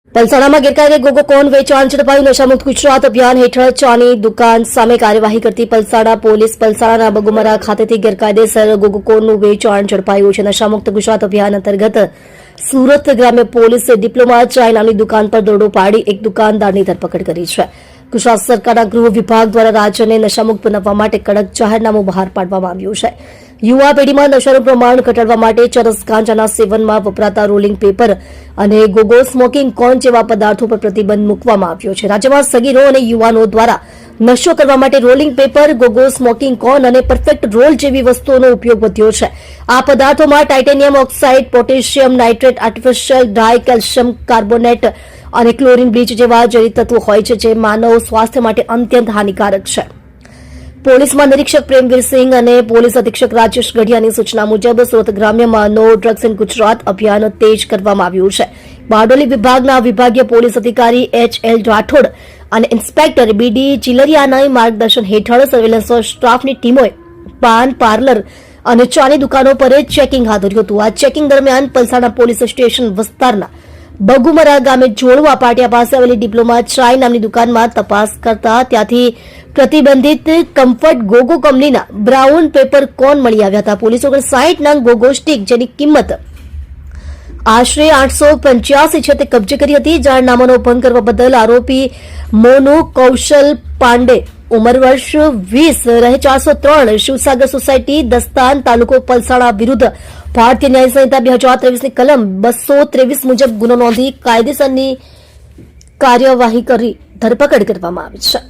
પલસાણામાં ગેરકાયદે ગોગો કોન વેચાણ ઝડપાયું. નશામુક્ત ગુજરાત અભિયાન હેઠળ ચાની દુકાન સામે કાર્યવાહી કરતી પલસાણા પોલીસ પલસાણાના બગુમરા ખાતેથી ગેરકાયદેસર ગોગો કોનનું વેચાણ ઝડપાયું છે. નશામુક્ત ગુજરાત અભિયાન અંતર્ગત સુરત ગ્રામ્ય પોલીસે ડિપ્લોમા ચાય નામની દુકાન પર દરોડો પાડી એક દુકાનદારની ધરપકડ કરી છે. ગુજરાત સરકારના ગૃહ વિભાગ દ્વારા રાજ્યને નશામુક્ત બનાવવા માટે કડક જાહેરનામું બહાર પાડવામાં આવ્યું છે. યુવા પેઢીમાં નશાનું પ્રમાણ ઘટાડવા માટે ચરસ ગાંજાના સેવનમાં વપરાતા રોલિંગ પેપર અને ગોગો સ્મોકિંગ કોન જેવા પદાર્થો પર પ્રતિબંધ મૂકવામાં આવ્યો છે. રાજ્યમાં સગીરો અને યુવાનો દ્વારા નશો કરવા માટે rolling paper, Gogo smoking cone અને પરફેક્ટ રોલ જેવી વસ્તુઓનો ઉપયોગ વધ્યો છે. આ પદાર્થોમાં titanium oxide, potassium nitrate, artificial dye, calcium carbonate અને ક્લોરીન બ્લીચ જેવા ઝેરી તત્વો હોય છે, જે માનવ સ્વાસ્થ્ય માટે અત્યંત હાનિકારક છે. પોલીસ મહાનિરીક્ષક પ્રેમવીરસિંહ અને પોલીસ અધિક્ષક રાજેશ ગઢિયાની સૂચના મુજબ સુરત ગ્રામ્યમાં નો ડ્રગ્સ ઇન ગુજરાત અભિયાન તેજ કરવામાં આવ્યું છે. બારડોલી વિભાગના વિભાગીય પોલીસ અધિકારી એચ.એલ. રાઠોડ અને ઇન્સ્પેક્ટર બી.ડી. ચિલરિયાના માર્ગદર્શન હેઠળ સર્વેલન્સ સ્ટાફની ટીમોએ પાન પાર્લર અને ચાની દુકાનો પર ચેકિંગ હાથ ધર્યું હતું. આ ચેકિંગ દરમિયાન પલસાણા પોલીસ સ્ટેશન વિસ્તારના બગુમરા ગામે જોડવા પાટિયા પાસે આવેલી ડિપ્લોમા ચાય નામની દુકાનમાં તપાસ કરતા ત્યાંથી પ્રતિબંધિત કમ્ફર્ટ ગોગો કંપનીના બ્રાઉન પેપર કોન મળી આવ્યા હતા. પોલીસે 59 નંગ ગોગો સ્ટીક, જેની કિંમત આશરે 885 છે, તે કબજે કરી હતી. જાહેરનામાનો ભંગ કરવા બદલ આરોપી મોનુ કૌશલ પાંડે, ઉંમર વર્ષ 20, રહે 403 શિવસાગર સોસાયટી, દસ્તાન, તાલુકો પલસાણા વિરુદ્ધ ભારતીય ન્યાય સંહિતા 2023ની કલમ 223 મુજબ ગુનો નોંધી કાયદેસરની કાર્યવાહી કરી ધરપકડ કરવામાં આવી છે.